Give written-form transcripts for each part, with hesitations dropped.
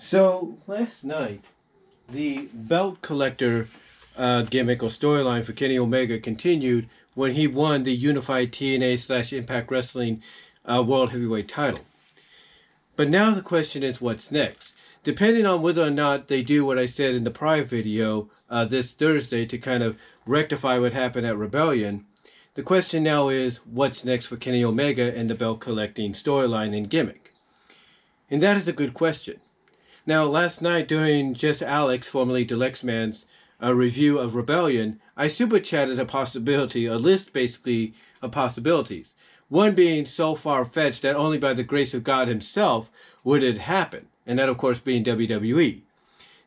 So last night, the belt collector gimmick or storyline for Kenny Omega continued when he won the unified TNA/Impact Wrestling World Heavyweight title. But now the question is, what's next? Depending on whether or not they do what I said in the prior video this Thursday to kind of rectify what happened at Rebellion, the question now is, what's next for Kenny Omega and the belt collecting storyline and gimmick? And that is a good question. Now, last night during Just Alex, formerly Deluxe Man's review of Rebellion, I super chatted a list basically of possibilities. One being so far-fetched that only by the grace of God himself would it happen, and that of course being WWE.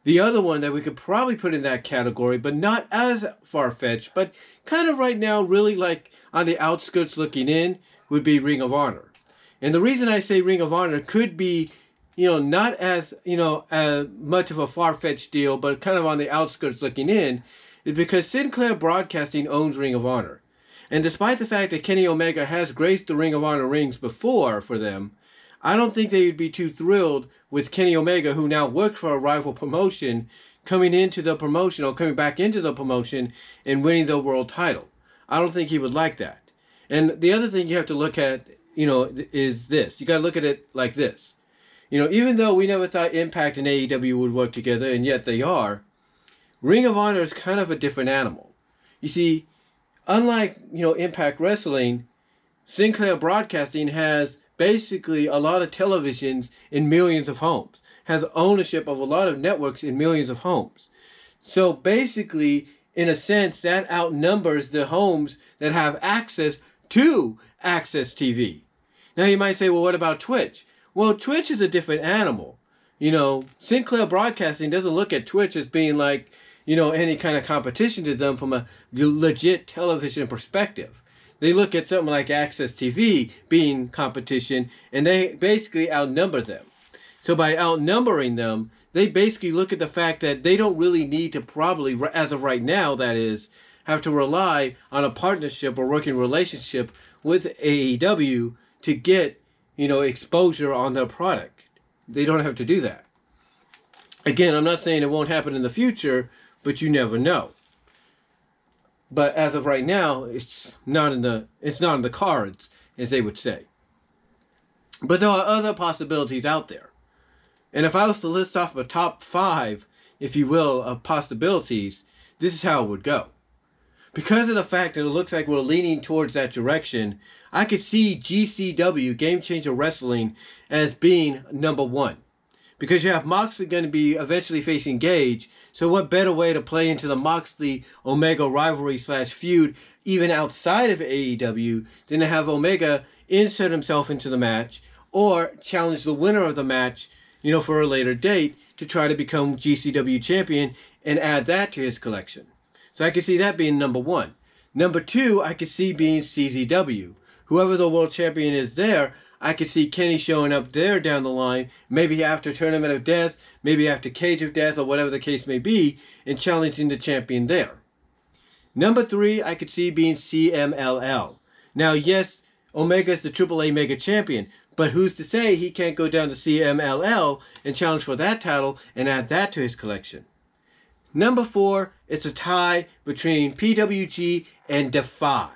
The other one that we could probably put in that category, but not as far-fetched, but kind of right now really like on the outskirts looking in, would be Ring of Honor. And the reason I say Ring of Honor could be not as, as much of a far-fetched deal, but kind of on the outskirts looking in, is because Sinclair Broadcasting owns Ring of Honor. And despite the fact that Kenny Omega has graced the Ring of Honor rings before for them, I don't think they would be too thrilled with Kenny Omega, who now works for a rival promotion, coming into the promotion or coming back into the promotion and winning the world title. I don't think he would like that. And the other thing you have to look at, is this. You got to look at it like this. Even though we never thought Impact and AEW would work together, and yet they are, Ring of Honor is kind of a different animal. You see, unlike, Impact Wrestling, Sinclair Broadcasting has basically a lot of televisions in millions of homes, has ownership of a lot of networks in millions of homes. So basically, in a sense, that outnumbers the homes that have access to Access TV. Now you might say, well, what about Twitch? Well, Twitch is a different animal. Sinclair Broadcasting doesn't look at Twitch as being like, any kind of competition to them from a legit television perspective. They look at something like Access TV being competition, and they basically outnumber them. So by outnumbering them, they basically look at the fact that they don't really need to probably, as of right now, that is, have to rely on a partnership or working relationship with AEW to get exposure on their product. They don't have to do that. Again, I'm not saying it won't happen in the future, but you never know. But as of right now, it's not in the cards, as they would say. But there are other possibilities out there. And if I was to list off a top 5, if you will, of possibilities, this is how it would go. Because of the fact that it looks like we're leaning towards that direction, I could see GCW, Game Changer Wrestling, as being number 1. Because you have Moxley going to be eventually facing Gage, so what better way to play into the Moxley-Omega rivalry/feud, even outside of AEW, than to have Omega insert himself into the match, or challenge the winner of the match, for a later date, to try to become GCW champion, and add that to his collection. So I could see that being number 1. Number 2, I could see being CZW. Whoever the world champion is there, I could see Kenny showing up there down the line, maybe after Tournament of Death, maybe after Cage of Death, or whatever the case may be, and challenging the champion there. Number 3, I could see being CMLL. Now, yes, Omega's the AAA Mega Champion, but who's to say he can't go down to CMLL and challenge for that title and add that to his collection? Number 4, it's a tie between PWG and Defy.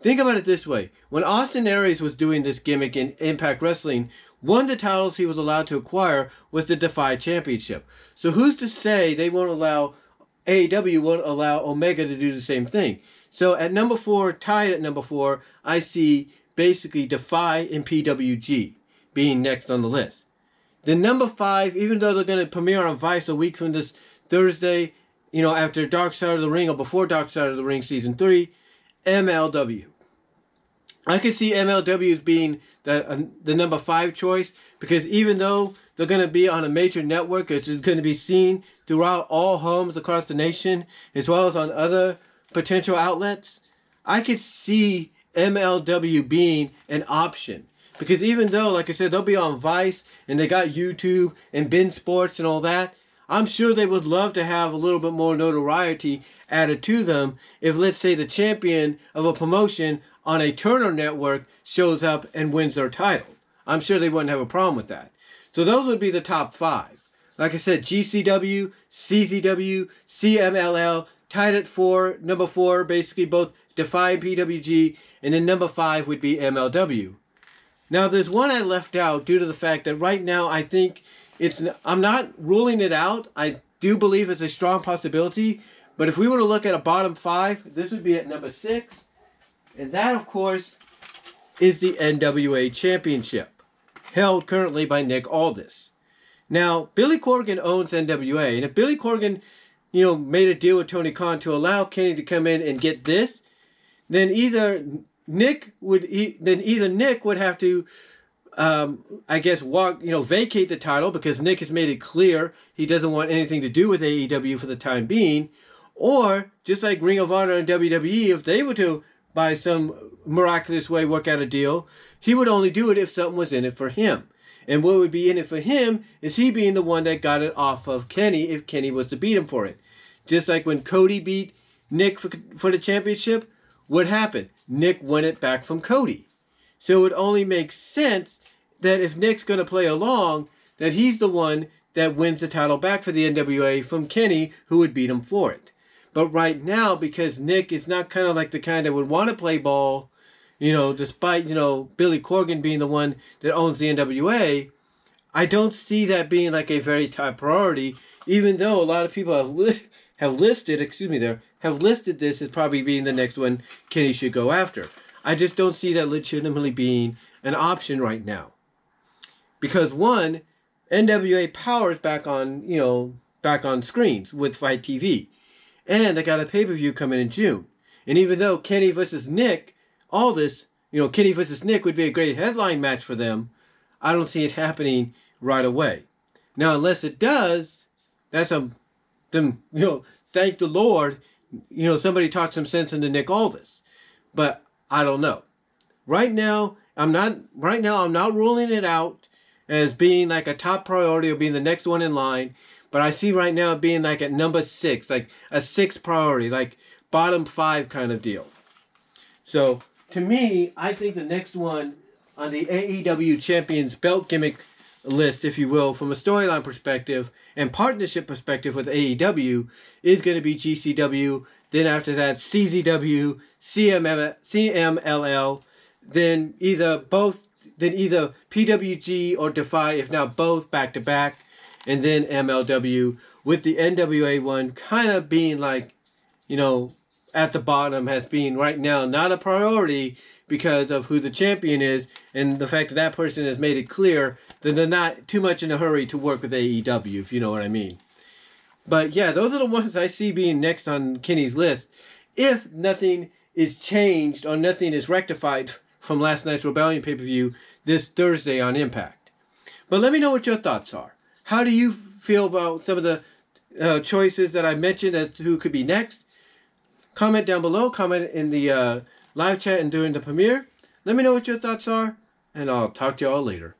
Think about it this way. When Austin Aries was doing this gimmick in Impact Wrestling, one of the titles he was allowed to acquire was the Defy Championship. So who's to say AEW won't allow Omega to do the same thing? So at number 4, tied at number 4, I see basically Defy and PWG being next on the list. Then number 5, even though they're going to premiere on Vice a week from this Thursday, after Dark Side of the Ring or before Dark Side of the Ring Season 3, MLW. I could see MLW as being the number 5 choice, because even though they're going to be on a major network, it's going to be seen throughout all homes across the nation, as well as on other potential outlets, I could see MLW being an option. Because even though, like I said, they'll be on Vice, and they got YouTube and Ben Sports and all that, I'm sure they would love to have a little bit more notoriety added to them if, let's say, the champion of a promotion on a Turner network shows up and wins their title. I'm sure they wouldn't have a problem with that. So those would be the top 5. like I said, GCW, CZW, CMLL, tied at 4, number 4, basically both Defy and PWG, and then number 5 would be MLW. Now, there's one I left out due to the fact that right now I think I'm not ruling it out. I do believe it's a strong possibility, but if we were to look at a bottom 5, this would be at number 6, and that, of course, is the NWA Championship, held currently by Nick Aldis. Now, Billy Corgan owns NWA, and if Billy Corgan, made a deal with Tony Khan to allow Kenny to come in and get this, then either Nick would have to, vacate the title, because Nick has made it clear he doesn't want anything to do with AEW for the time being, or just like Ring of Honor and WWE, if they were to by some miraculous way work out a deal, he would only do it if something was in it for him. And what would be in it for him is he being the one that got it off of Kenny if Kenny was to beat him for it. Just like when Cody beat Nick for the championship, what happened? Nick won it back from Cody. So it would only make sense that if Nick's going to play along, that he's the one that wins the title back for the NWA from Kenny, who would beat him for it. But right now, because Nick is not kind of like the kind that would want to play ball, despite, Billy Corgan being the one that owns the NWA, I don't see that being like a very top priority, even though a lot of people have listed this as probably being the next one Kenny should go after. I just don't see that legitimately being an option right now. Because one, NWA Powerr is back on screens with Fight TV. And they got a pay-per-view coming in June. And even though Kenny versus Nick, Kenny versus Nick would be a great headline match for them, I don't see it happening right away. Now, unless it does, that's thank the Lord, somebody talked some sense into Nick Aldis. But I don't know. Right now, I'm not ruling it out as being like a top priority or being the next one in line. But I see right now it being like at number 6, like a 6th priority, like bottom 5 kind of deal. So, to me, I think the next one on the AEW Champions Belt Gimmick list, if you will, from a storyline perspective and partnership perspective with AEW, is going to be GCW. Then after that, CZW, CMLL, then either PWG or Defy, if not both, back to back. And then MLW, with the NWA one kind of being like, at the bottom, has been right now not a priority because of who the champion is and the fact that that person has made it clear that they're not too much in a hurry to work with AEW, if you know what I mean. But yeah, those are the ones I see being next on Kenny's list. If nothing is changed or nothing is rectified from last night's Rebellion pay-per-view this Thursday on Impact. But let me know what your thoughts are. How do you feel about some of the choices that I mentioned as to who could be next? Comment down below. Comment in the live chat and during the premiere. Let me know what your thoughts are, and I'll talk to you all later.